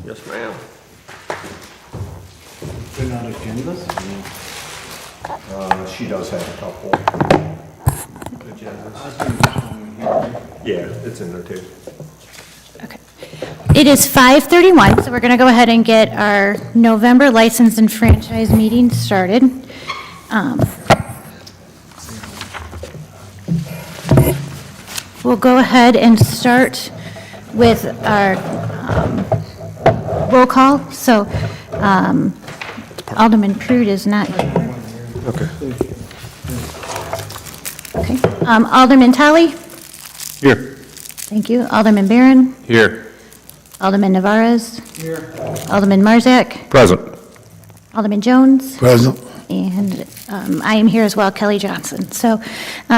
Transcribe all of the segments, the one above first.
Yes, ma'am. They're not agendas? She does have a couple agendas. Yeah, it's in there too. Okay. It is 5:31, so we're going to go ahead and get our November license and franchise meeting started. We'll go ahead and start with our roll call. So Alderman Prude is not here. Okay. Okay. Alderman Tully? Here. Thank you. Alderman Barron? Here. Alderman Navarez? Here. Alderman Marzak? Present. Alderman Jones? Present. And I am here as well, Kelly Johnson. So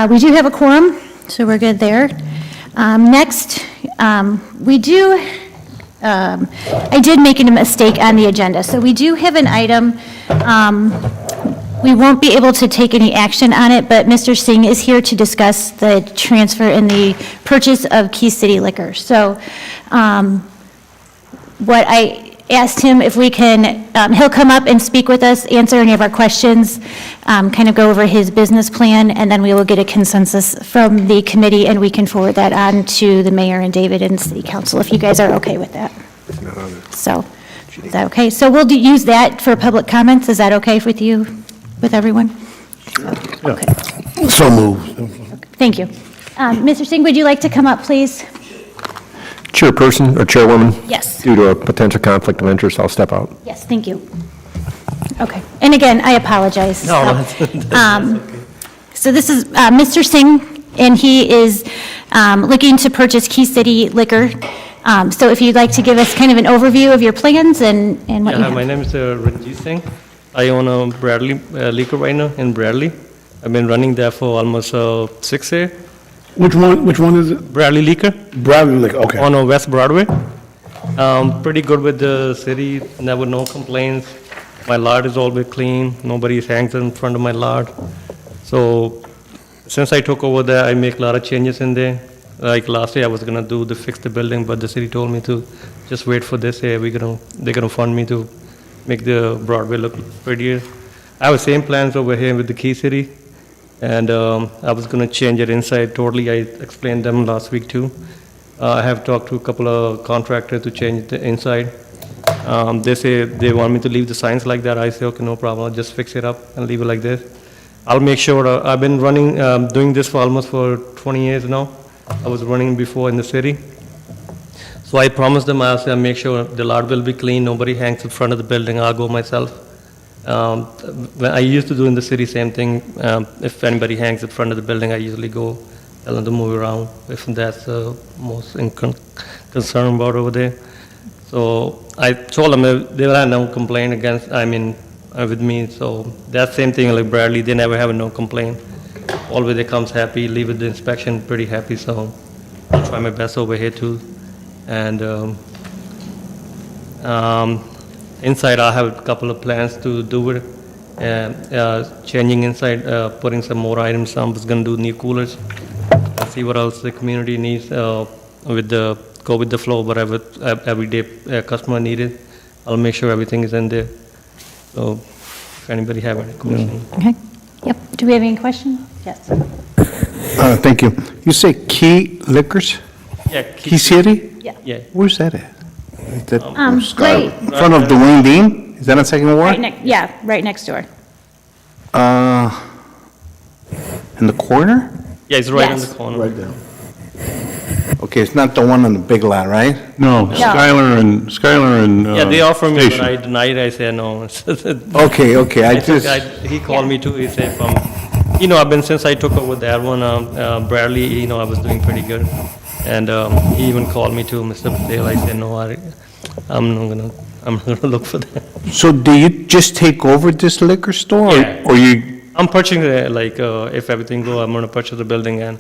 we do have a quorum, so we're good there. Next, we do, I did make a mistake on the agenda. So we do have an item, we won't be able to take any action on it, but Mr. Singh is here to discuss the transfer and the purchase of Key City Liquor. So what I asked him if we can, he'll come up and speak with us, answer any of our questions, kind of go over his business plan, and then we will get a consensus from the committee, and we can forward that on to the mayor and David and city council, if you guys are okay with that. So, is that okay? So we'll use that for public comments. Is that okay with you, with everyone? Okay. So moved. Thank you. Mr. Singh, would you like to come up, please? Chairperson or chairwoman? Yes. Due to a potential conflict of interest, I'll step out. Yes, thank you. Okay, and again, I apologize. No, So this is Mr. Singh, and he is looking to purchase Key City Liquor. So if you'd like to give us kind of an overview of your plans and what you my have. name is Ranjit Singh. I own a Bradley liquor right now in Bradley. I've been running there for almost 6 years. Which one is it? Bradley Liquor Bradley Liquor, okay. on West Broadway. Pretty good with the city, never no complaints. My lot is always clean, nobody hangs in front of my lot. So since I took over there, I make a lot of changes in there. Like last year, I was gonna fix the building, but the city told me to just wait for this year. They're gonna fund me to make the Broadway look prettier. I have the same plans over here with the Key City, and I was gonna change it inside totally. I explained them last week too. I have talked to a couple of contractors to change the inside. They say they want me to leave the signs like that. I say, okay, no problem. I'll just fix it up and leave it like this. I'll make sure. I've been running, doing this for almost 20 years now. I was running before in the city. So I promised them, I'll make sure the lot will be clean. Nobody hangs in front of the building. I'll go myself. When I used to do in the city, same thing. If anybody hangs in front of the building, I usually go tell them to move around, if that's the most concern about over there. So I told them they will have no complaint with me. So that same thing like Bradley, they never have no complaint. Always they comes happy, leave with the inspection pretty happy. So I'll try my best over here too. And inside I have a couple of plans to do it. Changing inside, putting some more items. I'm just gonna do new coolers. See what else the community needs go with the flow, whatever everyday customer needed. I'll make sure everything is in there. So if anybody have any questions. Okay, yep. Do we have any questions? Yes. Thank you. You say Key Liquors? Yeah. Key City? Yeah. Where's that at? Is that Right, in front of Dwayne Dean? Is that on Second Ward? right next door. In the corner? Yeah, it's right in Yes. the corner. Right there. Okay, it's not the one on the big lot, right? No, Skylar and. Yeah, they offer me, but Station. I denied. I said no. Okay, He called me too. He said since I took over that one, Bradley, I was doing pretty good. And he even called me too, Mr. Patel. I said, no, I'm not gonna look for that. So do you just take over this liquor store? Yeah. Or you, I'm purchasing it, if everything goes, I'm gonna purchase the building and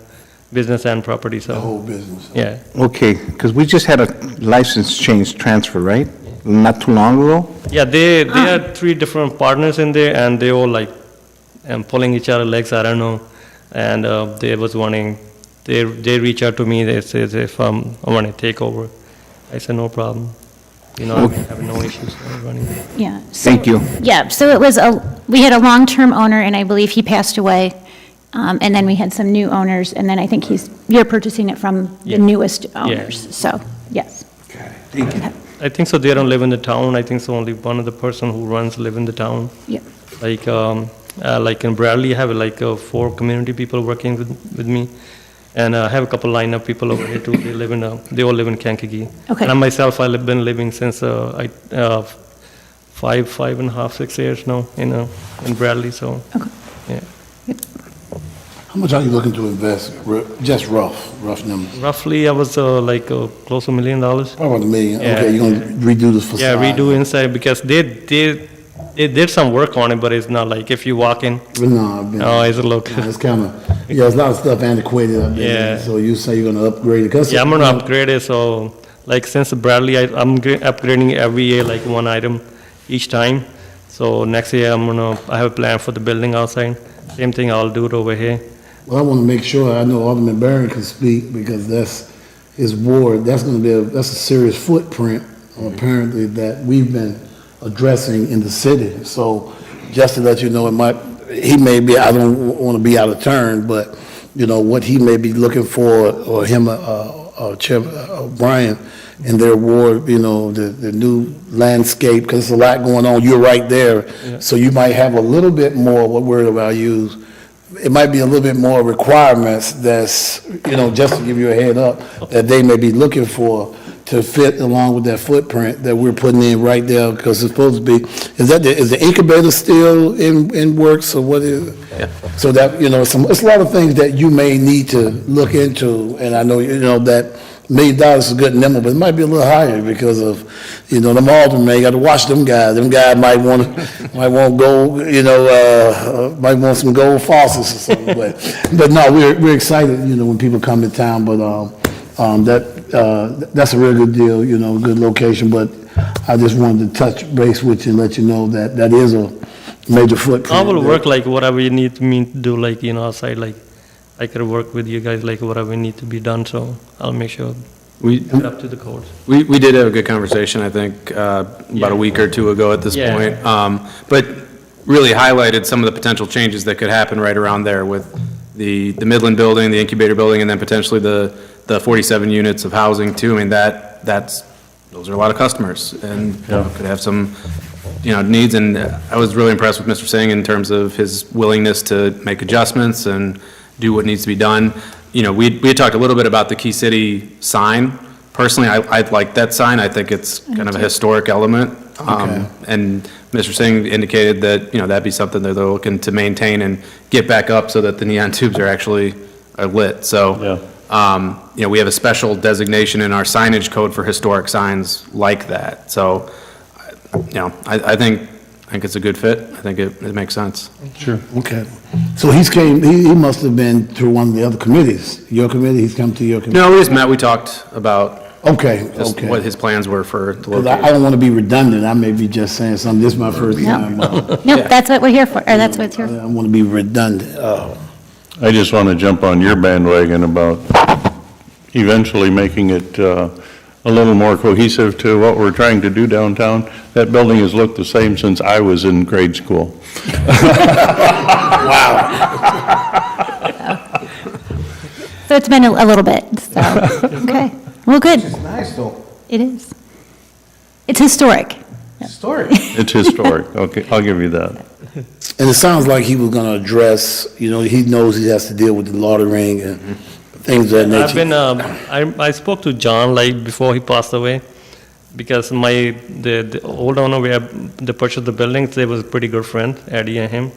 business and property, so. Whole business. Yeah. okay, because we just had a license change transfer, right? Not too long ago? Yeah, they are 3 different partners in there, and they all pulling each other legs, I don't know. And they was wanting, they reach out to me, they say if I want to take over. I said, no problem. I have no issues running. Yeah. Thank you. Yeah, so we had a long-term owner, and I believe he passed away. And then we had some new owners, and then I think you're purchasing it from the Yeah. newest owners. So, yes. Thank you. I think so they don't live in the town. I think so only one of the person who runs live in the town. Yep. Like in Bradley, I have 4 community people working with me. And I have a couple lineup people over here too. They all live in Kankakee. Okay. And myself, I've been living since 5.5, 6 years now in Bradley, so. Okay. Yeah. How much are you looking to invest? Just rough numbers. Roughly, I was close to $1 million. Probably about $1 million. Yeah. Okay, you're gonna redo the facade. Yeah, redo inside because they did some work on it, but it's not like if you walk in, No, I've been. oh, it's a look. It's kind of, there's a lot of stuff antiquated up there. Yeah. So you say you're gonna upgrade it? 'Cause, Yeah, I'm gonna you know, upgrade it, so, like, since Bradley, I'm upgrading every year, like, one item each time. So next year, I have a plan for the building outside. Same thing, I'll do it over here. Well, I want to make sure, I know Alderman Barron can speak, because that's his ward, that's a serious footprint, apparently, that we've been addressing in the city. So, just to let you know, he may be, I don't want to be out of turn, but, what he may be looking for, or him, Chairman Brian, in their ward, the new landscape, because there's a lot going on, you're right there. Yeah. So you might have a little bit more, what word will I use? It might be a little bit more requirements that's, just to give you a head up, that they may be looking for to fit along with that footprint that we're putting in right there, because it's supposed to be, is the incubator still in works, or what is it? Yeah. So that, it's a lot of things that you may need to look into, and I know, that $1 million is a good number, but it might be a little higher because of, them aldermen, you got to watch them guys. Them guys might want gold, might want some gold faucets or something. But no, we're excited, when people come to town. But that's a real good deal, good location. But I just wanted to touch base with you and let you know that is a major footprint. I will work like whatever you need me to do, like, outside, like, I could work with you guys, like, whatever need to be done, so I'll make sure We up to the codes. we did have a good conversation, I think, about a week or two ago at this Yeah. point. But really highlighted some of the potential changes that could happen right around there with the Midland building, the incubator building, and then potentially the 47 units of housing too. I mean, those are a lot of customers, and could have some, needs. And I was really impressed with Mr. Singh in terms of his willingness to make adjustments and do what needs to be done. We had talked a little bit about the Key City sign. Personally, I like that sign. I think it's kind of a historic element. And Mr. Singh indicated that, that'd be something that they're looking to maintain and get back up so that the neon tubes are actually lit. So, we have a special designation in our signage code for historic signs like that. So, I think it's a good fit. I think it makes sense. Sure. Okay. So he must have been through one of the other committees. Your committee, he's come to your committee? No, we just met, we talked about just Okay. what his plans were for the 'Cause location. I don't want to be redundant. I may be just saying something. This is my first time. Nope, that's what we're here for, or that's what it's here for. I want to be redundant. I just want to jump on your bandwagon about eventually making it a little more cohesive to what we're trying to do downtown. That building has looked the same since I was in grade school. So it's been a little bit, so, okay. Well, good. Nice, though. It is. It's historic. Story. It's historic, okay, I'll give you that. And it sounds like he was going to address, he knows he has to deal with the loitering and things of that nature. I've been, I spoke to John, like, before he passed away, because the old owner where they purchased the buildings, they was a pretty good friend, Eddie and him.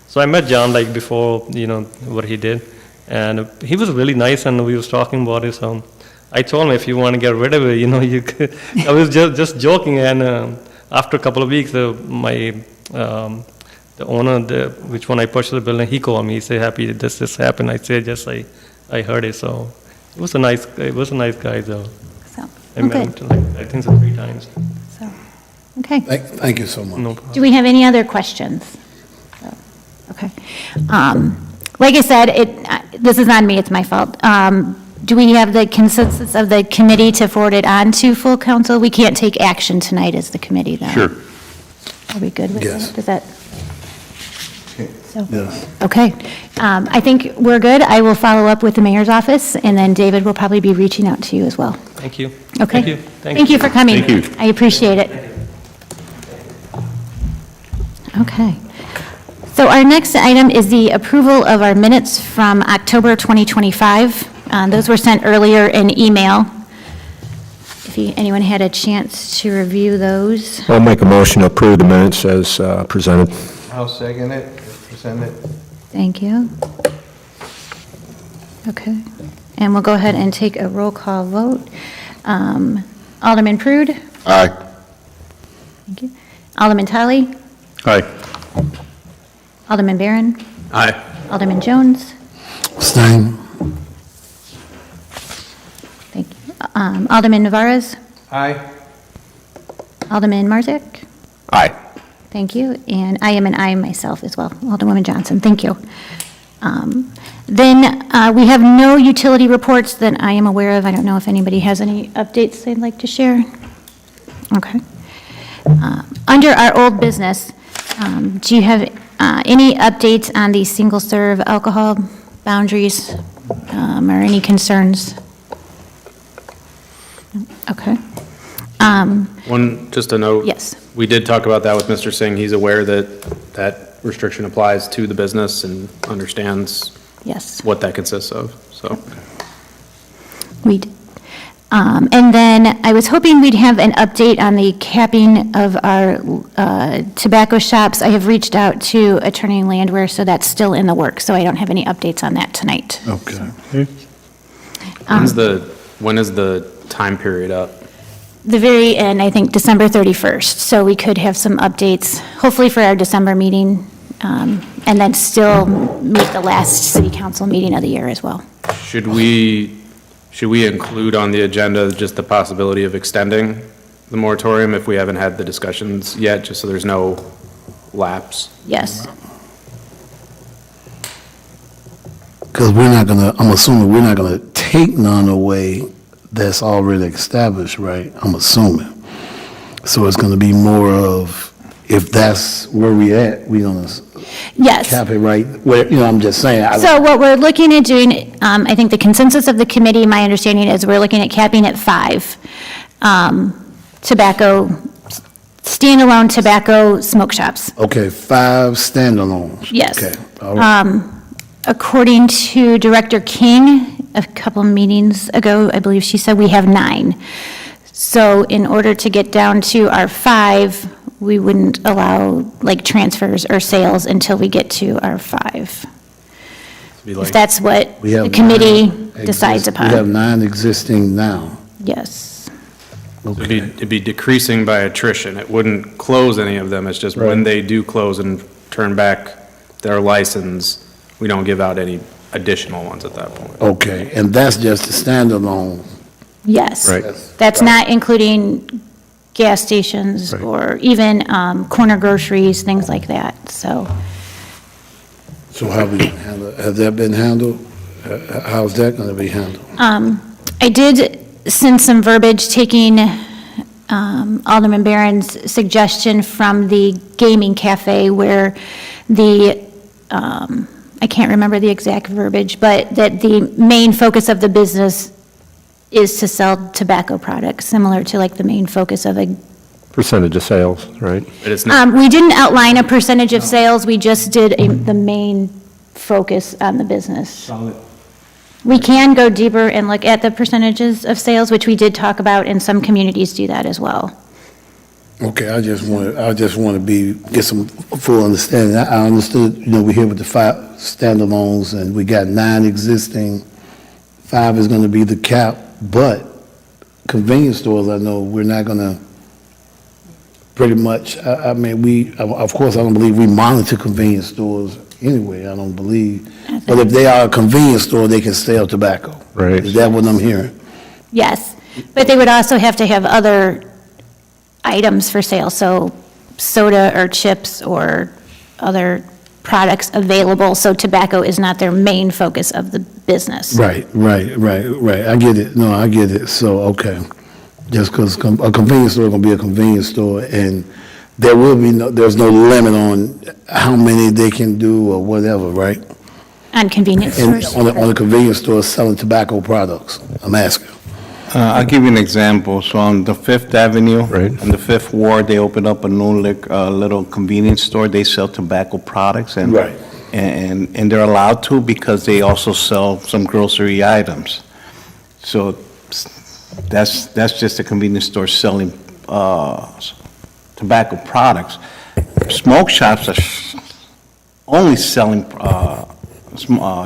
So I met John, like, before, what he did. And he was really nice, and we was talking about it, so I told him, if you want to get rid of it, you could. I was just joking, and after a couple of weeks, the owner, which one I purchased the building, he called me, he said, happy that this happened. I said, I heard it, so it was a nice guy, though. So, I met him, like, I think so 3 times. So, okay. Thank you so much. No problem. Do we have any other questions? Okay. Like I said, this is on me, it's my fault. do we have the consensus of the committee to forward it on to full council? We can't take action tonight as the committee, though. Sure. Are we good with Yes. that? Does that? So, Yes. okay. I think we're good. I will follow up with the mayor's office, and then David will probably be reaching out to you as well. Thank you. Okay? Thank you. Thank you for coming. Thank you. I appreciate it. Okay. So our next item is the approval of our minutes from October 2025. Those were sent earlier in email. If anyone had a chance to review those. I'll make a motion to approve the minutes as presented. I'll second it, present it. Thank you. Okay. And we'll go ahead and take a roll call vote. Alderman Prude? Aye. Thank you. Alderman Tully? Aye. Alderman Barron? Aye. Alderman Jones? Stein. Thank you. Alderman Navarez? Aye. Alderman Marzak? Aye. Thank you. And I am an aye myself as well. Alderwoman Johnson, thank you. Then we have no utility reports that I am aware of. I don't know if anybody has any updates they'd like to share. Okay. Under our old business, do you have any updates on the single-serve alcohol boundaries or any concerns? Okay. Just a note. Yes. We did talk about that with Mr. Singh. He's aware that that restriction applies to the business and understands Yes. what that consists of, so. We did. And then I was hoping we'd have an update on the capping of our tobacco shops. I have reached out to Attorney Landwehr, so that's still in the works, so I don't have any updates on that tonight. Okay. When is the time period up? The very end, I think December 31st, so we could have some updates, hopefully for our December meeting, and then still meet the last city council meeting of the year as well. Should we include on the agenda just the possibility of extending the moratorium if we haven't had the discussions yet, just so there's no lapse? Yes. Because we're not gonna, I'm assuming we're not gonna take none away that's already established, right? I'm assuming. So it's gonna be more of, if that's where we at, we gonna Yes. cap it right, where, I'm just saying. So what we're looking at doing, I think the consensus of the committee, my understanding is we're looking at capping at 5 tobacco, standalone tobacco smoke shops. Okay, 5 standalones. Yes. Okay, all right. According to Director King, a couple meetings ago, I believe she said we have 9. So in order to get down to our 5, we wouldn't allow like transfers or sales until we get to our 5. If that's what We have the committee 9 decides We have upon. 9 existing now. Yes. Okay. It'd be decreasing by attrition. It wouldn't close any of them. It's just when Right. they do close and turn back their license, we don't give out any additional ones at that point. Okay, and that's just the standalone. Yes. Right. That's not including gas stations or even corner groceries, things like that, so. So how we gonna handle, has that been handled? How's that gonna be handled? I did send some verbiage taking Alderman Barron's suggestion from the gaming cafe where the, I can't remember the exact verbiage, but that the main focus of the business is to sell tobacco products, similar to like the main focus of a, Percentage of sales, right? But it's not, we didn't outline a percentage of sales, we just did the main focus on the business. We can go deeper and look at the percentages of sales, which we did talk about, and some communities do that as well. Okay, I just want to get some full understanding. I understood, we're here with the 5 standalones, and we got 9 existing. 5 is going to be the cap, but convenience stores, I know, we're not going to pretty much, I mean, of course, I don't believe we monitor convenience stores anyway, I don't believe. But if they are a convenience store, they can sell tobacco. Right. Is that what I'm hearing? Yes, but they would also have to have other items for sale, so soda or chips or other products available, so tobacco is not their main focus of the business. Right. I get it. No, I get it. So, okay. Just because a convenience store is going to be a convenience store, and there's no limit on how many they can do or whatever, right? On convenience And stores. on a convenience store selling tobacco products, I'm asking. I'll give you an example. So on the Fifth Avenue, Right. in the Fifth Ward, they opened up a new little convenience store. They sell tobacco products and Right. and they're allowed to because they also sell some grocery items. So that's just a convenience store selling tobacco products. Smoke shops are only selling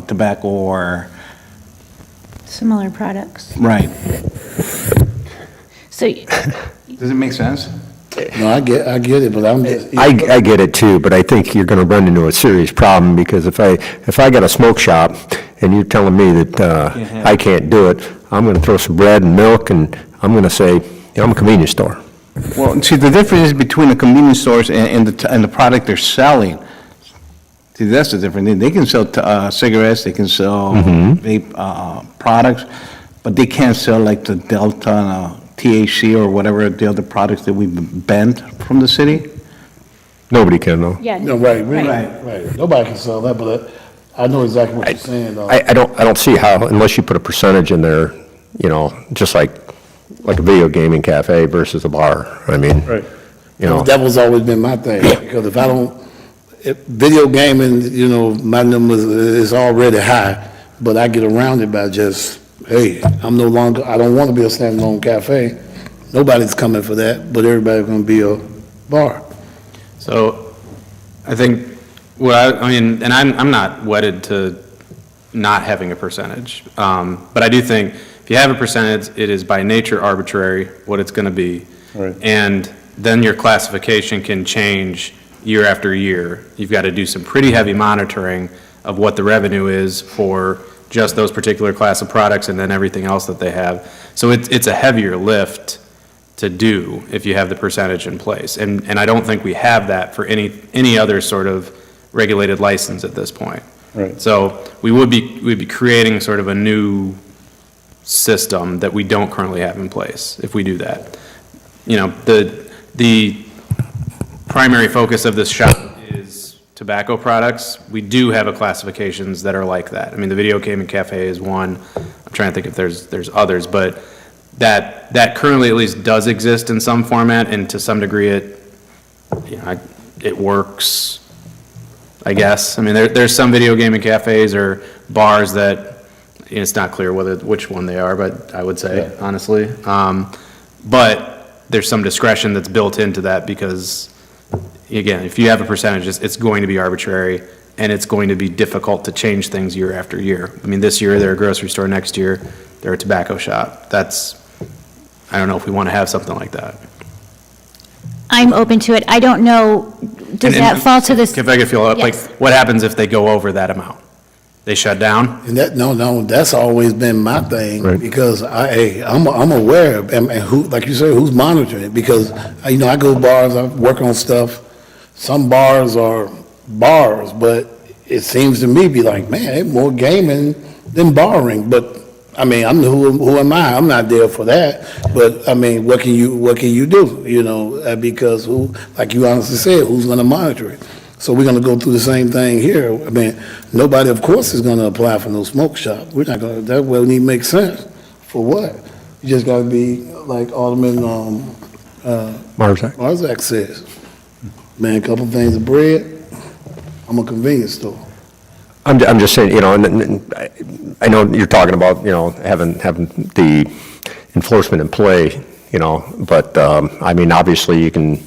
tobacco or Similar products. right. So, Does it make sense? No, I get it, but I'm just. I get it too, but I think you're going to run into a serious problem, because if I got a smoke shop and you're telling me that I can't do it, I'm going to throw some bread and milk, and I'm going to say, I'm a convenience store. Well, see, the difference is between the convenience stores and the product they're selling. See, that's the difference. They can sell cigarettes, they can sell vape products, but they can't sell like the Delta, THC, or whatever the other products that we've banned from the city. Nobody can, though. yeah. No, right. Nobody can sell that, but I know exactly what you're saying, though. I don't see how, unless you put a percentage in there, just like a video gaming cafe versus a bar. I mean, Right. That was always been my thing, because if video gaming, my numbers is already high, but I get around it by just, hey, I don't want to be a standalone cafe. Nobody's coming for that, but everybody's going to be a bar. So I think, and I'm not wedded to not having a percentage. But I do think if you have a percentage, it is by nature arbitrary what it's going to be. Right. And then your classification can change year after year. You've got to do some pretty heavy monitoring of what the revenue is for just those particular class of products and then everything else that they have. So it's a heavier lift to do if you have the percentage in place. And I don't think we have that for any other sort of regulated license at this point. Right. So we'd be creating sort of a new system that we don't currently have in place if we do that. The primary focus of this shop is tobacco products. We do have classifications that are like that. I mean, the video gaming cafe is one. I'm trying to think if there's others, but that currently at least does exist in some format, and to some degree it works, I guess. I mean, there's some video gaming cafes or bars that it's not clear which one they are, but I would say, honestly. But there's some discretion that's built into that because, again, if you have a percentage, it's going to be arbitrary, and it's going to be difficult to change things year after year. I mean, this year they're a grocery store, next year they're a tobacco shop. I don't know if we want to have something like that. I'm open to it. I don't know, does that fall to this? If I could follow up, like, Yes. what happens if they go over that amount? They shut down? And that's always been my thing, Right. because I'm aware of, and who, like you said, who's monitoring it, because, I go to bars, I work on stuff. Some bars are bars, but it seems to me be like, man, more gaming than barring, but, I mean, who am I? I'm not there for that, but, I mean, what can you do, because who, like you honestly said, who's gonna monitor it? So we're gonna go through the same thing here. I mean, nobody, of course, is gonna apply for no smoke shop. We're not gonna, that wouldn't even make sense. For what? You just gotta be like Alderman, Marzak? Marzak says. Man, a couple things of bread, I'm a convenience store. I'm just saying, and I know you're talking about, having the enforcement in play, but, I mean, obviously you can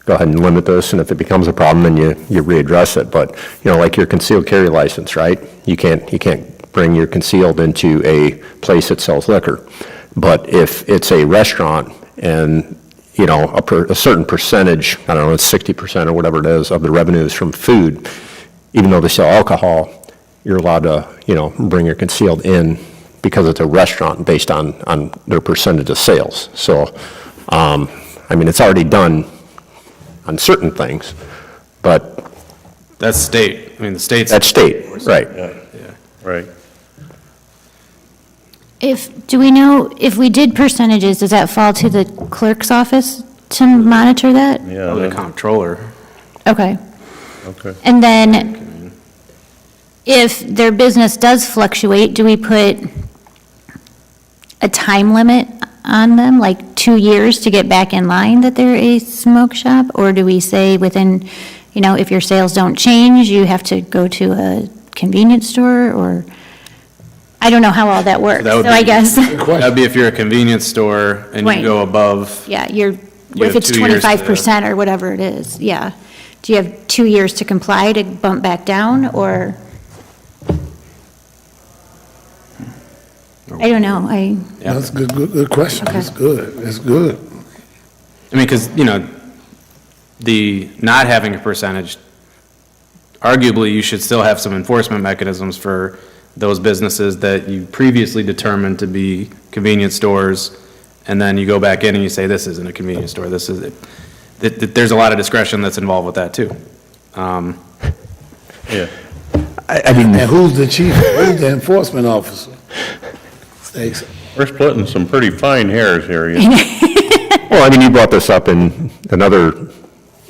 go ahead and limit this, and if it becomes a problem, then you readdress it. But, like your concealed carry license, right? You can't bring your concealed into a place that sells liquor. But if it's a restaurant and, a certain percentage, I don't know, it's 60% or whatever it is, of the revenues from food, even though they sell alcohol, you're allowed to, bring your concealed in because it's a restaurant based on their percentage of sales. So, I mean, it's already done on certain things, but That's state. I mean, the state's. That's state, right. Yeah. Right. Do we know, if we did percentages, does that fall to the clerk's office to monitor that? Yeah, The comptroller. Okay. okay. And then, if their business does fluctuate, do we put a time limit on them, like 2 years to get back in line that they're a smoke shop? Or do we say within, if your sales don't change, you have to go to a convenience store, or? I don't know how all that works, That would so I be- guess, That'd be if you're a convenience store and Right. you go above. yeah, You if have it's 2 years to- 25% or whatever it is, yeah. Do you have 2 years to comply to bump back down, or? I don't know, Yeah. That's a good question. Okay. It's good. It's good. I mean, because, the not having a percentage, arguably, you should still have some enforcement mechanisms for those businesses that you previously determined to be convenience stores, and then you go back in and you say, this isn't a convenience store, this is, there's a lot of discretion that's involved with that, too. Yeah. I mean, And who's the chief? Who's the enforcement officer? Stacy. We're splitting some pretty fine hairs here. well, I mean, you brought this up in another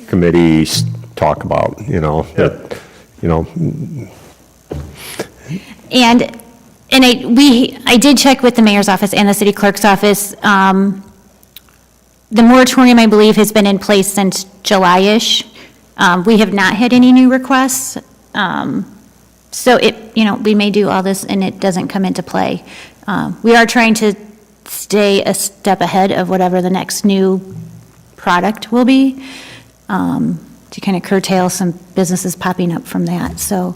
committee's talk about, that, And I did check with the mayor's office and the city clerk's office. The moratorium, I believe, has been in place since July-ish. We have not had any new requests. So we may do all this and it doesn't come into play. We are trying to stay a step ahead of whatever the next new product will be, to kind of curtail some businesses popping up from that, so.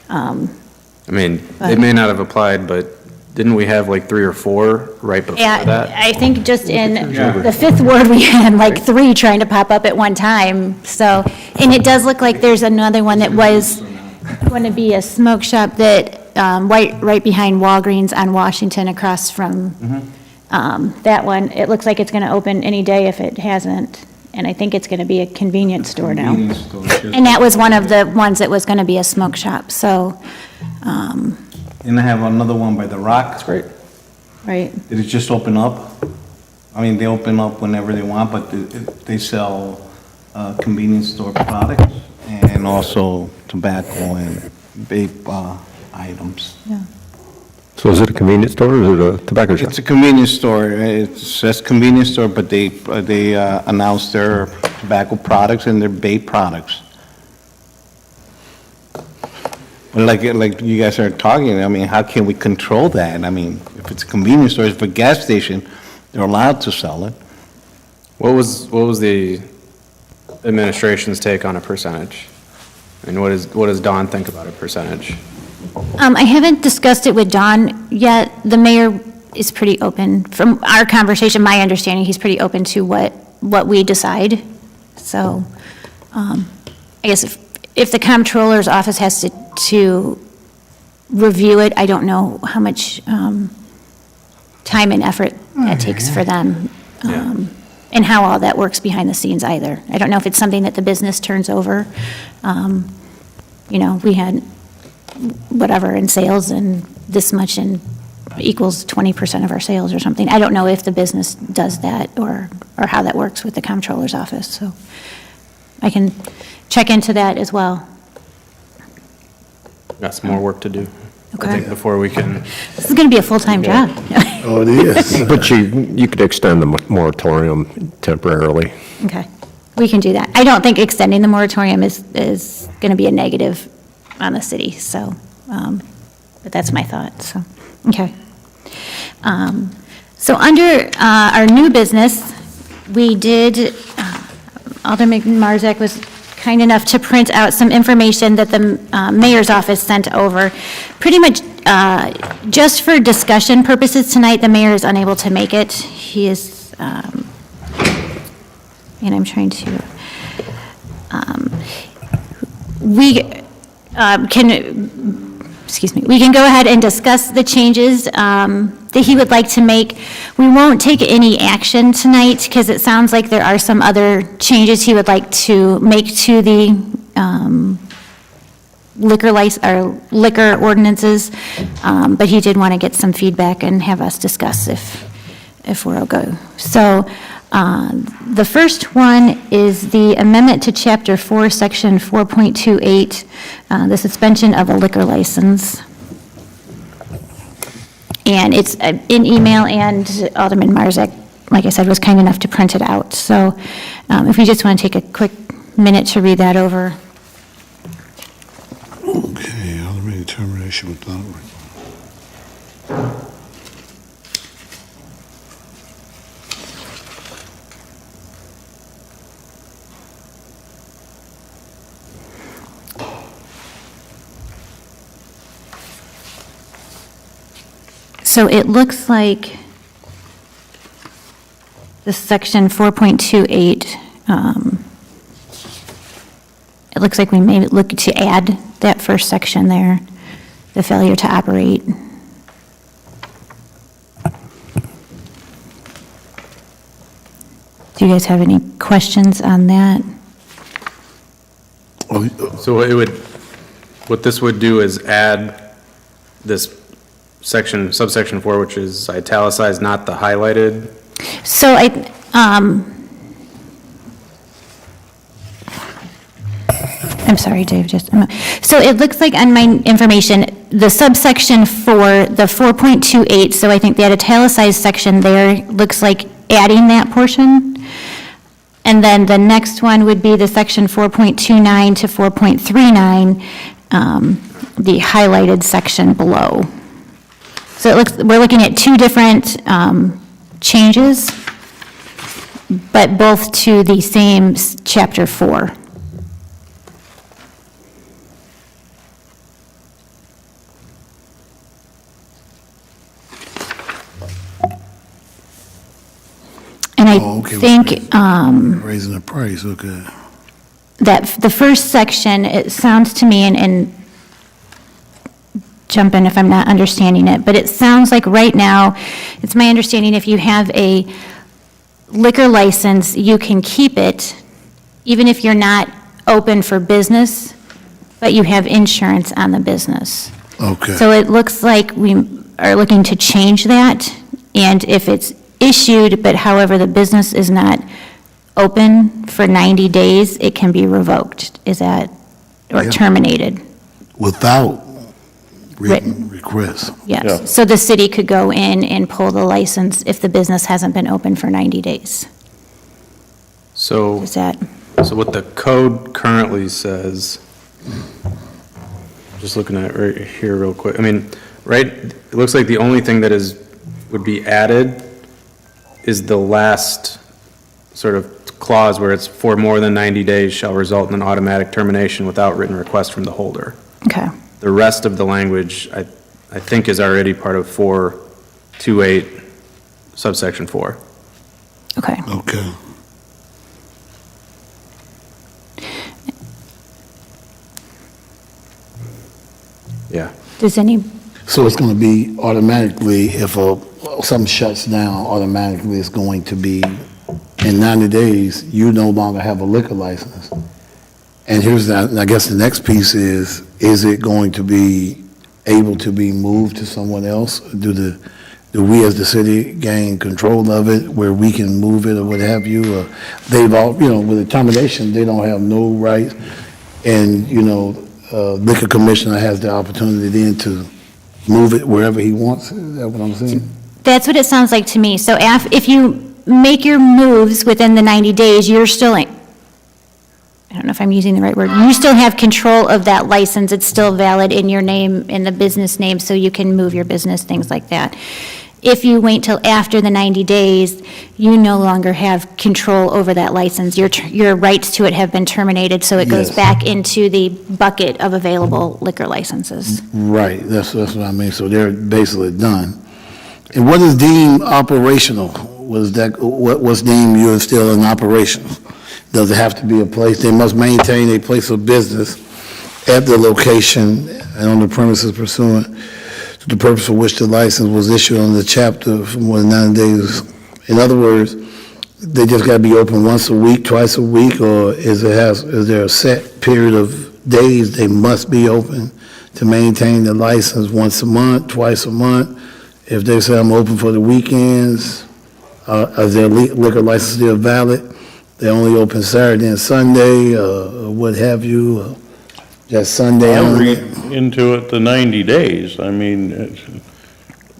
I mean, they may not have applied, but didn't we have like 3 or 4 right before Yeah, that? I think just in the 5th ward, we had like 3 trying to pop up at one time, so, and it does look like there's another one that was going to be a smoke shop that, right behind Walgreens on Washington, across from, that one. It looks like it's going to open any day if it hasn't, and I think it's going to be a convenience store now. And that was one of the ones that was going to be a smoke shop, so, And I have another one by the Rock. That's great. right. Did it just open up? I mean, they open up whenever they want, but they sell convenience store products and also tobacco and vape items. so is it a convenience store or is it a tobacco shop? It's a convenience store. It says convenience store, but they announce their tobacco products and their vape products. Well, like you guys are talking, I mean, how can we control that? I mean, if it's a convenience store, if it's a gas station, they're allowed to sell it. What was the administration's take on a percentage? And what does Dawn think about a percentage? I haven't discussed it with Don yet. The mayor is pretty open. From our conversation, my understanding, he's pretty open to what we decide. So, I guess if the comptroller's office has to review it, I don't know how much time and effort that takes for them. And how all that works behind the scenes either. I don't know if it's something that the business turns over. We had whatever in sales and this much in equals 20% of our sales or something. I don't know if the business does that or how that works with the comptroller's office, so I can check into that as well. Got some more work to do, I Okay. think, before we can. This is going to be a full-time job. Oh, it is. But you could extend the moratorium temporarily. Okay, we can do that. I don't think extending the moratorium is going to be a negative on the city, so, but that's my thought, so, okay. So under our new business, we did, Alderman Marzak was kind enough to print out some information that the mayor's office sent over. Pretty much just for discussion purposes tonight, the mayor is unable to make it. He is, and I'm trying to, we can go ahead and discuss the changes that he would like to make. We won't take any action tonight because it sounds like there are some other changes he would like to make to the liquor ordinances, but he did want to get some feedback and have us discuss if we're okay. So the first one is the amendment to Chapter 4, Section 4.28, the suspension of a liquor license. And it's in email, and Alderman Marzak, like I said, was kind enough to print it out. So if we just want to take a quick minute to read that over. Okay, automated termination without. So it looks like the section 4.28, it looks like we may look to add that first section there, the failure to operate. Do you guys have any questions on that? So what this would do is add this subsection 4, which is italicized, not the highlighted. So I'm sorry, Dave, so it looks like on my information, the subsection for the 4.28, so I think that italicized section there looks like adding that portion. And then the next one would be the section 4.29 to 4.39, the highlighted section below. So we're looking at two different changes, but both to the same Chapter 4. And I think Raising the price, okay. that the first section, it sounds to me, and jump in if I'm not understanding it, but it sounds like right now, it's my understanding if you have a liquor license, you can keep it even if you're not open for business, but you have insurance on the business. Okay. So it looks like we are looking to change that, and if it's issued, but however the business is not open for 90 days, it can be revoked. Is that, or Yeah. terminated? Without written Written. request. Yes. Yeah. So the city could go in and pull the license if the business hasn't been open for 90 days. So Is that, what the code currently says, just looking at it right here real quick, I mean, right, it looks like the only thing that would be added is the last sort of clause where it's for more than 90 days shall result in an automatic termination without written request from the holder. okay. The rest of the language, I think, is already part of 4.28 subsection 4. Okay. Okay. Yeah. Does any, So it's going to be automatically, if something shuts down, automatically it's going to be, in 90 days, you no longer have a liquor license. And here's that, I guess the next piece is it going to be able to be moved to someone else? Do we as the city gain control of it where we can move it or what have you? Or they've all, with the termination, they don't have no rights. And, liquor commissioner has the opportunity then to move it wherever he wants. Is that what I'm saying? that's what it sounds like to me. So if you make your moves within the 90 days, you're still, I don't know if I'm using the right word, you still have control of that license. It's still valid in your name, in the business name, so you can move your business, things like that. If you wait till after the 90 days, you no longer have control over that license. Your rights to it have been terminated, so it goes Yes. back into the bucket of available liquor licenses. Right, that's what I mean, so they're basically done. And what is deemed operational? What's deemed you're still in operation? Does it have to be a place, they must maintain a place of business at the location and on the premises pursuant to the purpose for which the license was issued under the chapter for more than 9 days. In other words, they just gotta be open once a week, twice a week, or is there a set period of days they must be open to maintain the license once a month, twice a month? If they say I'm open for the weekends, is their liquor license still valid? They only open Saturday and Sunday, or what have you, or just Sunday I only? read into it the 90 days. I mean,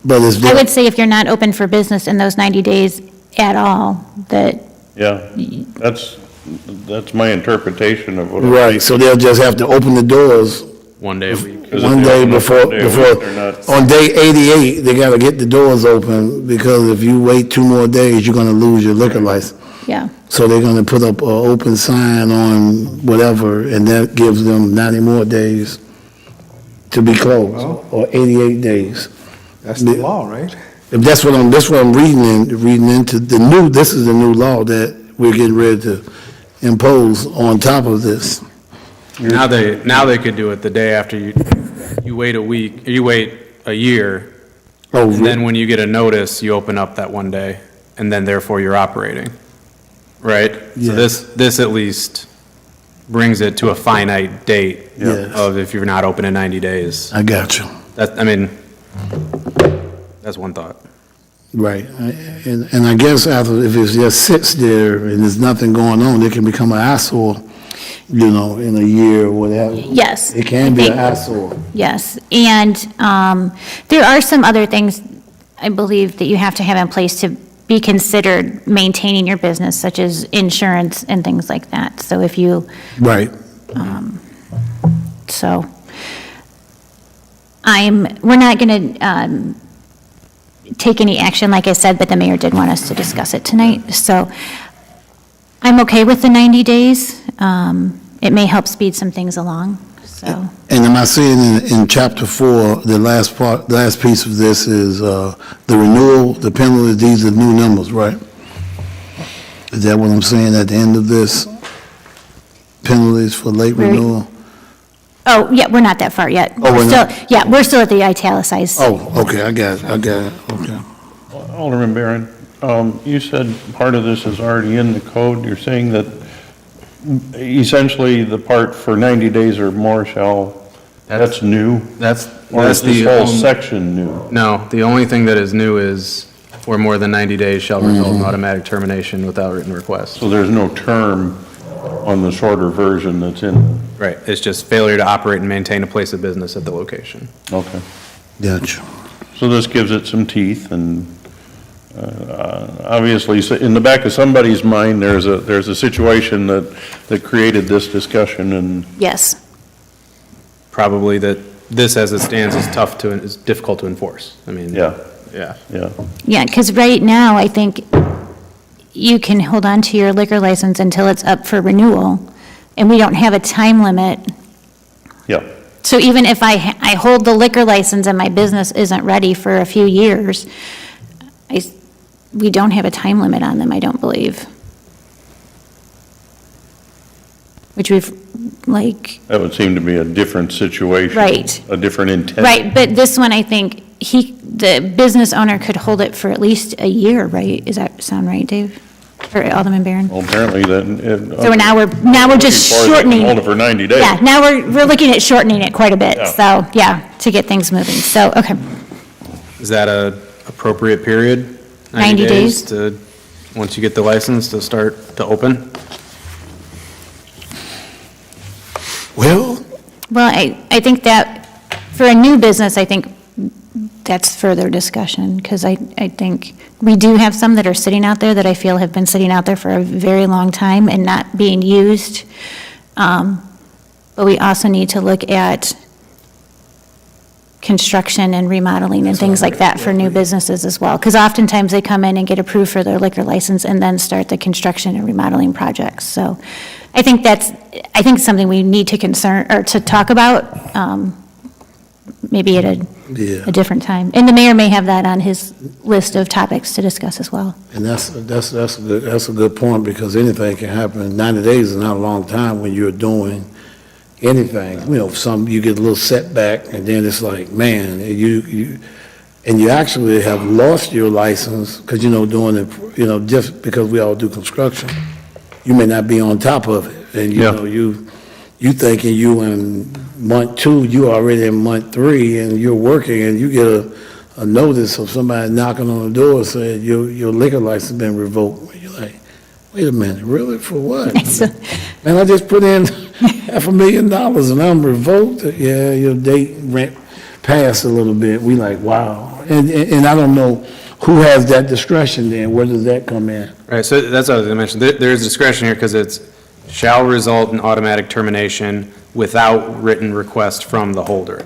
But is I there, would say if you're not open for business in those 90 days at all, that, yeah, that's my interpretation of what. right, so they'll just have to open the doors One day a week. Because if one they day open up before, one day a week, they're not- on day 88, they gotta get the doors open, because if you wait 2 more days, you're gonna lose your liquor license. yeah. So they're gonna put up an open sign on whatever, and that gives them 90 more days to be closed, or 88 days. That's the law, right? If that's what I'm reading into this is the new law that we're getting ready to impose on top of this. Now they could do it the day after you wait a week, you wait a year, Oh, and then when you get a notice, you open up that one day, and then therefore you're operating, right? Yeah. So this at least brings it to a finite date Yes. of if you're not open in 90 days. I got you. I mean, that's one thought. Right, and I guess after, if it just sits there and there's nothing going on, it can become an eyesore, in a year or whatever. Yes. It can be I an think- eyesore. Yes, and there are some other things, I believe, that you have to have in place to be considered maintaining your business, such as insurance and things like that. So if you, Right, so we're not going to take any action, like I said, but the mayor did want us to discuss it tonight. So I'm okay with the 90 days. It may help speed some things along, so. and am I seeing in chapter 4, the last piece of this is the renewal, the penalty, these are new numbers, right? Is that what I'm saying at the end of this? Penalties for late Right. renewal? Oh, yeah, we're not that far yet. Oh, we're not? Yeah, we're still at the italicized. Oh, okay, I got it, okay. Alderman Barron, you said part of this is already in the code. You're saying that essentially the part for 90 days or more that's new? That's Or is the this whole only- section new? No, the only thing that is new is for more than 90 days shall result in automatic termination without written request. So there's no term on the shorter version that's in? Right, it's just failure to operate and maintain a place of business at the location. Okay. Gotcha. So this gives it some teeth, and obviously, so in the back of somebody's mind, there's a situation that created this discussion, and Yes, Probably that this as it stands is difficult to enforce. I mean. yeah, Yeah. yeah. yeah, because right now, I think you can hold on to your liquor license until it's up for renewal, and we don't have a time limit. Yeah, So even if I hold the liquor license and my business isn't ready for a few years, we don't have a time limit on them, I don't believe. Which that would seem to be a different situation. Right. A different intent. right, but this one, I think, the business owner could hold it for at least a year, right? Does that sound right, Dave? Or Alderman Barron? Well, apparently that. So now we're just shortening. Hold it for 90 days. Yeah, now we're looking at shortening it quite a bit, Yeah. so, yeah, to get things moving, so, okay. Is that a appropriate period? 90 days. To, once you get the license to start to open? Well, Well, I think that, for a new business, I think that's further discussion, because I think we do have some that are sitting out there that I feel have been sitting out there for a very long time and not being used. But we also need to look at construction and remodeling and things like that for new businesses as well. Because oftentimes they come in and get approved for their liquor license and then start the construction and remodeling projects. So I think something we need to talk about, maybe at yeah, a different time. And the mayor may have that on his list of topics to discuss as well. and that's a good point, because anything can happen. 90 days is not a long time when you're doing anything. You get a little setback, and then it's like, man, you actually have lost your license, because, doing it, just because we all do construction, you may not be on top of it, and, Yeah. you you thinking you in month 2, you already in month 3, and you're working, and you get a notice of somebody knocking on the door saying your liquor license has been revoked. You're like, wait a minute, really, for what? Man, I just put in $500,000 and I'm revoked. Yeah, your date rent passed a little bit. We like, wow. And I don't know who has that discretion then. Where does that come in? Right, so that's what I was going to mention. There's discretion here because it's shall result in automatic termination without written request from the holder.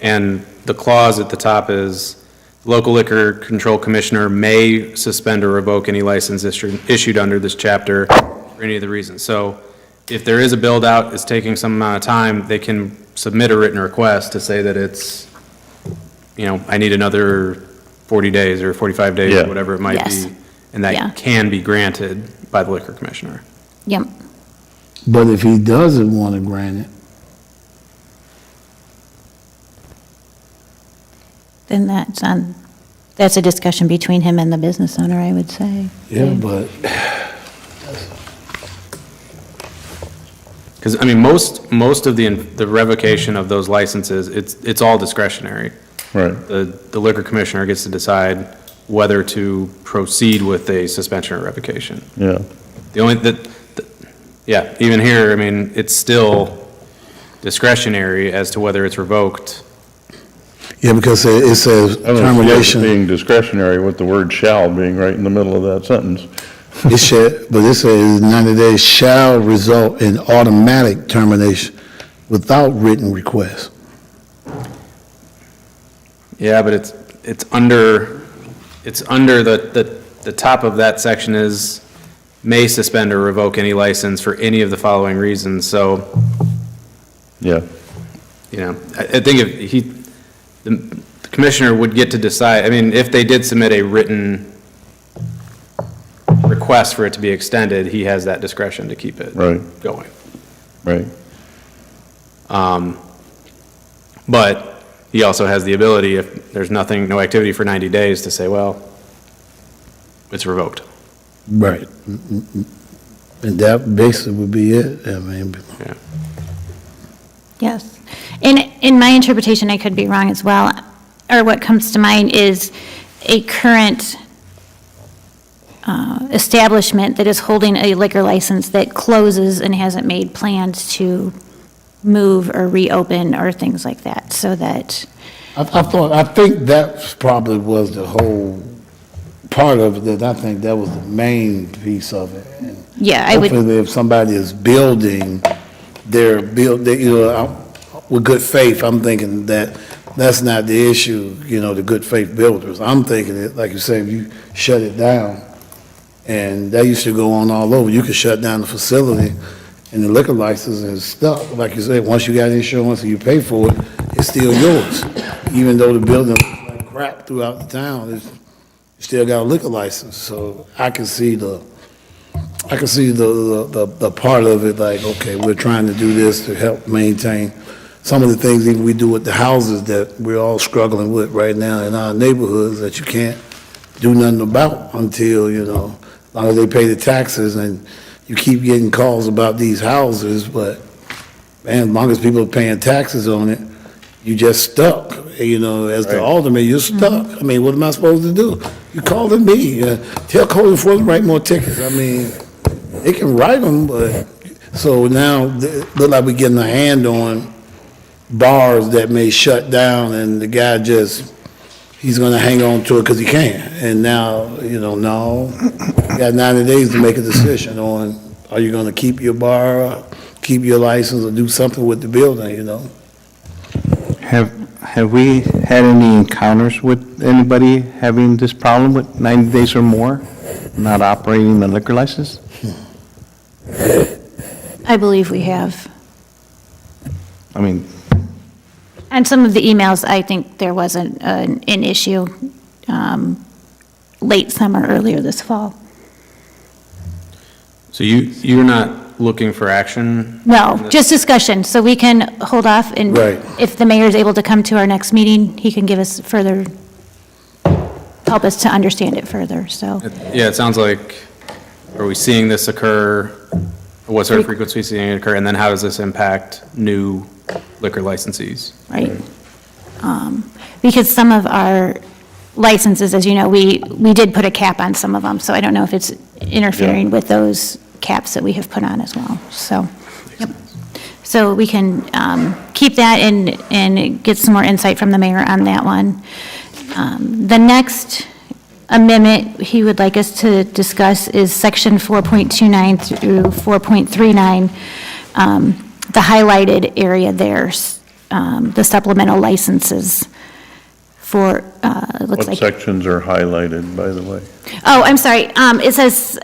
And the clause at the top is, local liquor control commissioner may suspend or revoke any license issued under this chapter for any of the reasons. So if there is a build out, it's taking some amount of time, they can submit a written request to say that it's, I need another 40 days or 45 days, Yeah. or whatever it might Yes. be. And that Yeah. can be granted by the liquor commissioner. Yep. But if he doesn't want to grant it, Then that's a discussion between him and the business owner, I would say. yeah, but Because, most of the revocation of those licenses, it's all discretionary. Right. The liquor commissioner gets to decide whether to proceed with a suspension or revocation. Yeah. The only, yeah, even here, it's still discretionary as to whether it's revoked. yeah, because it says I don't see it termination. being discretionary with the word "shall" being right in the middle of that sentence. It says 90 days shall result in automatic termination without written request. Yeah, but it's under the top of that section is may suspend or revoke any license for any of the following reasons, so, Yeah. I think if the commissioner would get to decide, if they did submit a written request for it to be extended, he has that discretion to keep it Right. going. Right. But he also has the ability, if there's no activity for 90 days, to say, well, it's revoked. Right. And that basically would be it. Yeah. Yes. In my interpretation, I could be wrong as well, or what comes to mind is a current establishment that is holding a liquor license that closes and hasn't made plans to move or reopen or things like that, so that, I think that probably was the whole part of it, that I think that was the main piece of it. And yeah, I would, hopefully, if somebody is building, with good faith, I'm thinking that's not the issue, the good faith builders. I'm thinking it, like you say, if you shut it down, and that used to go on all over, you could shut down the facility, and the liquor license is stuck. Like you said, once you got insurance and you pay for it, it's still yours. Even though the building is like crap throughout the town, you still got a liquor license. So I can see the part of it, like, okay, we're trying to do this to help maintain some of the things even we do with the houses that we're all struggling with right now in our neighborhoods that you can't do nothing about until, as long as they pay the taxes, and you keep getting calls about these houses, but man, as long as people are paying taxes on it, you just stuck. As the alderman, you're stuck. What am I supposed to do? You calling me. Tell code enforcement write more tickets. They can write them, but, so now, it look like we're getting a hand on bars that may shut down, and the guy he's gonna hang on to it because he can. And now, no, you got 90 days to make a decision on, are you gonna keep your bar, keep your license, or do something with the building, Have we had any encounters with anybody having this problem with 90 days or more, not operating a liquor license? I believe we have. And some of the emails, I think there was an issue late summer, earlier this fall. So you're not looking for action? No, just discussion, so we can hold off, and Right. if the mayor's able to come to our next meeting, he can give us further, help us to understand it further, so. Yeah, it sounds like, are we seeing this occur What sort of frequency is it occur, and then how does this impact new liquor licensees? Right. Because some of our licenses, as you know, we did put a cap on some of them, so I don't know if it's interfering with those caps that we have put on as well, so. Yep. So we can keep that and get some more insight from the mayor on that one. The next amendment he would like us to discuss is section 4.29 through 4.39, the highlighted area there, the supplemental licenses for, it looks What like. sections are highlighted, by the way? Oh, I'm sorry, it says,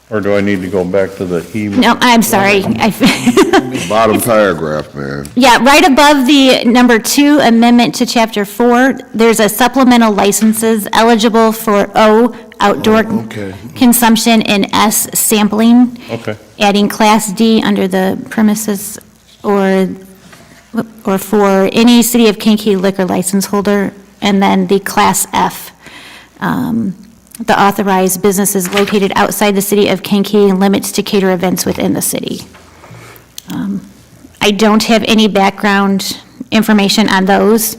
Or do I need to go back to the E? no, I'm sorry. Bottom paragraph, man. Yeah, right above the number 2 amendment to chapter 4, there's a supplemental licenses eligible for O, outdoor okay. consumption, and S, sampling. Okay. Adding class D under the premises or for any city of Kankakee liquor license holder, and then the class F, the authorized businesses located outside the city of Kankakee and limits to cater events within the city. I don't have any background information on those.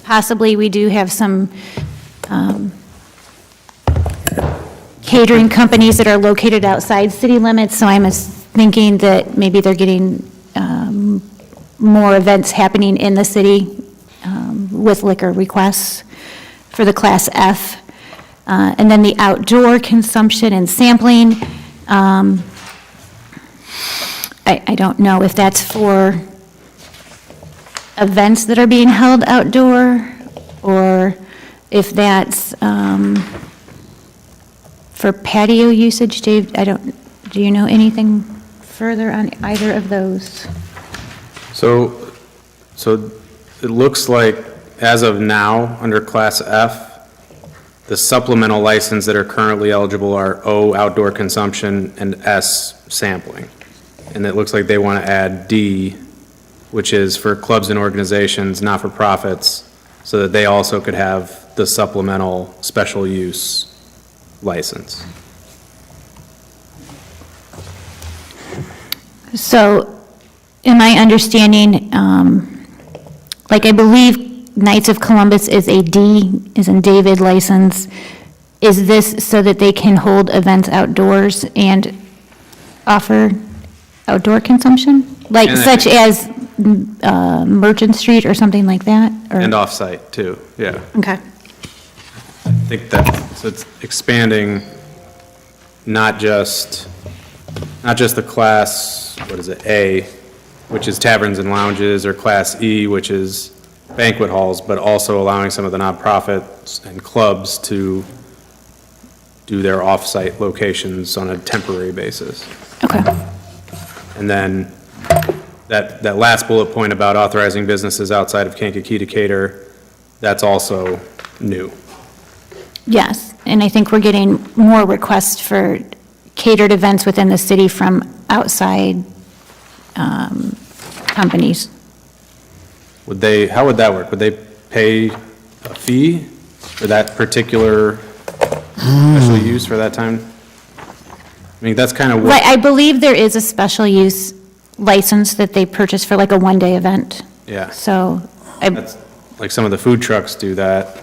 Possibly, we do have some catering companies that are located outside city limits, so I'm thinking that maybe they're getting more events happening in the city with liquor requests for the Class F. And then the outdoor consumption and sampling, I don't know if that's for events that are being held outdoor, or if that's for patio usage. Dave, do you know anything further on either of those? So it looks like, as of now, under Class F, the supplemental license that are currently eligible are O, outdoor consumption, and S, sampling. And it looks like they want to add D, which is for clubs and organizations, not-for-profits, so that they also could have the supplemental special use license. So, am I understanding, like, I believe Knights of Columbus is a D, is in David license. Is this so that they can hold events outdoors and offer outdoor consumption? Like, And I such think- as Merchant Street or something like that? Or- And off-site, too, yeah. Okay, I think so it's expanding not just the Class, what is it, A, which is taverns and lounges, or Class E, which is banquet halls, but also allowing some of the nonprofits and clubs to do their off-site locations on a temporary basis. okay. And then that last bullet point about authorizing businesses outside of Kankakee to cater, that's also new. Yes, and I think we're getting more requests for catered events within the city from outside companies. How would that work? Would they pay a fee for that particular special use for that time? I mean, that's kind of Right, what, I believe there is a special use license that they purchase for like a one-day event. yeah. So, That's, like some of the food trucks do that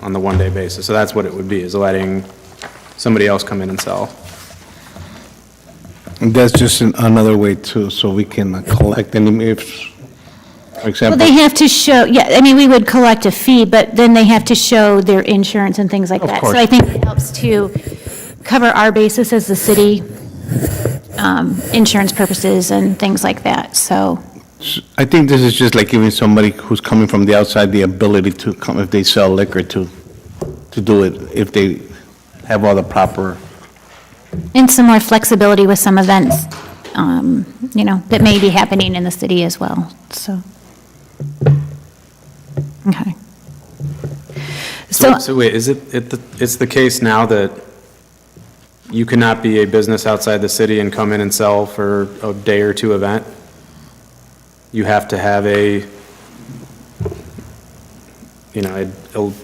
on the one-day basis. So that's what it would be, is letting somebody else come in and sell. And that's just another way too, so we can collect any, if, for well, example. they have to show, yeah, I mean, we would collect a fee, but then they have to show their insurance and things like Of that. course. So I think it helps to cover our basis as the city, insurance purposes and things like that, so. I think this is just like giving somebody who's coming from the outside the ability to come, if they sell liquor, to do it, if they have all the proper. And some more flexibility with some events, that may be happening in the city as well, so. Okay. So, So wait, is it's the case now that you cannot be a business outside the city and come in and sell for a day or two event? You have to have a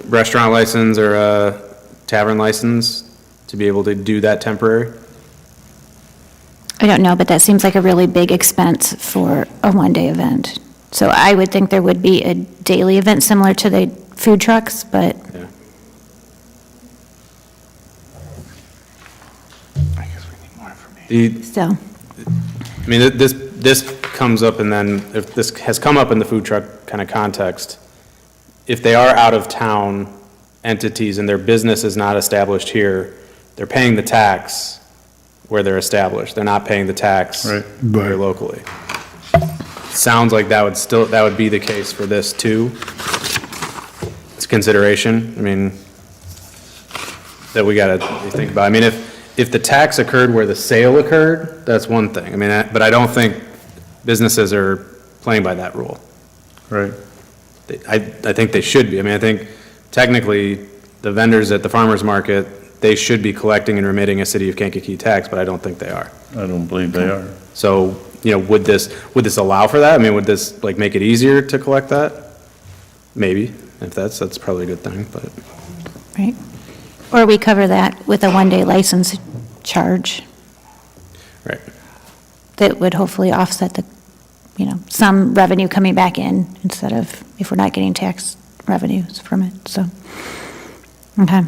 restaurant license or a tavern license to be able to do that temporary? I don't know, but that seems like a really big expense for a one-day event. So I would think there would be a daily event similar to the food trucks, but Yeah. still. I mean, this comes up, and then, if this has come up in the food truck kind of context, if they are out-of-town entities and their business is not established here, they're paying the tax where they're established. They're not paying the tax Right. here locally. Sounds like that would be the case for this too. It's a consideration, I mean, that we gotta think about. I mean, if the tax occurred where the sale occurred, that's one thing. I mean, but I don't think businesses are playing by that rule. Right. I think they should be. I mean, I think technically, the vendors at the farmer's market, they should be collecting and remitting a city of Kankakee tax, but I don't think they are. I don't believe they are. So, would this allow for that? I mean, would this, like, make it easier to collect that? Maybe, if that's probably a good thing, but. Right. Or we cover that with a one-day license charge Right. that would hopefully offset the, some revenue coming back in instead of, if we're not getting tax revenues from it, so. Okay.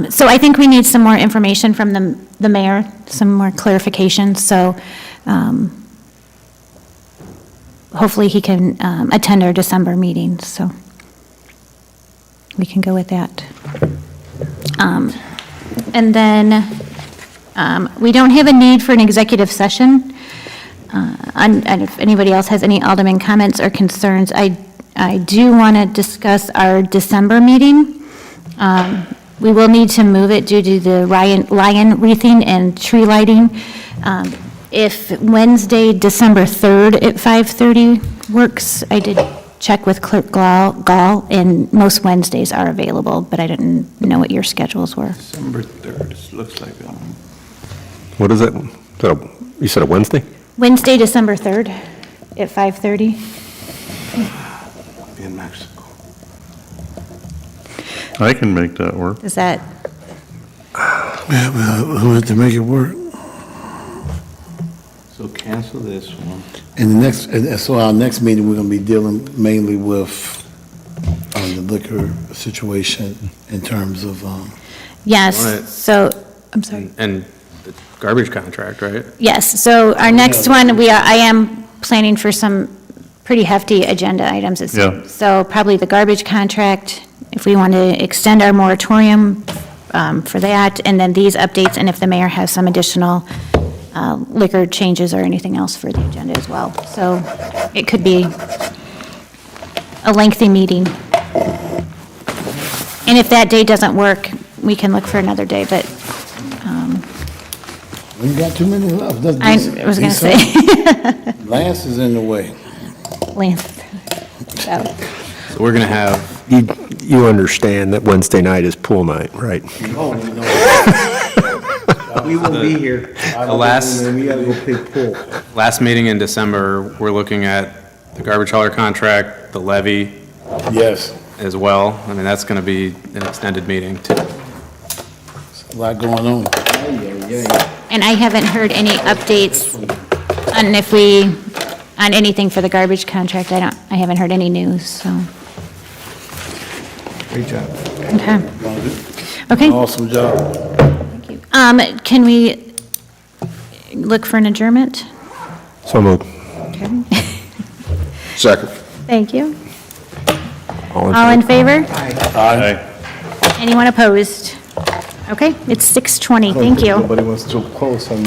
So I think we need some more information from the mayor, some more clarification, so hopefully he can attend our December meeting, so we can go with that. And then we don't have a need for an executive session. And if anybody else has any Alderman comments or concerns, I do want to discuss our December meeting. We will need to move it due to the lion wreathing and tree lighting. If Wednesday, December 3rd at 5:30 works, I did check with Clerk Gall, and most Wednesdays are available, but I didn't know what your schedules were. December 3rd, it looks like. What is it? You said a Wednesday? Wednesday, December 3rd at 5:30. In Mexico. I can make that work. Is that, Yeah, we'll have to make it work. So cancel this one. So our next meeting, we're gonna be dealing mainly with the liquor situation in terms of, Right. yes, so, I'm sorry. And the garbage contract, right? Yes, so our next one, I am planning for some pretty hefty agenda items. Yeah. So probably the garbage contract, if we want to extend our moratorium for that, and then these updates, and if the mayor has some additional liquor changes or anything else for the agenda as well. So it could be a lengthy meeting. And if that day doesn't work, we can look for another day, but we got too many left. I was going to say, Lance is in the way. Lance. So, So we're gonna have, You understand that Wednesday night is pool night, right? Oh, no. We will be here. the last, We gotta go play pool. last meeting in December, we're looking at the garbage hauler contract, the levy Yes, as well. I mean, that's gonna be an extended meeting too. a lot going on. and I haven't heard any updates on anything for the garbage contract. I haven't heard any news, so. Great job. Okay. Okay. Awesome job. Can we look for an adjournment? So moved. Okay. Second. Thank you. All in All in favor? Aye. Anyone opposed? Okay, it's 6:20. Thank you. Nobody wants to close on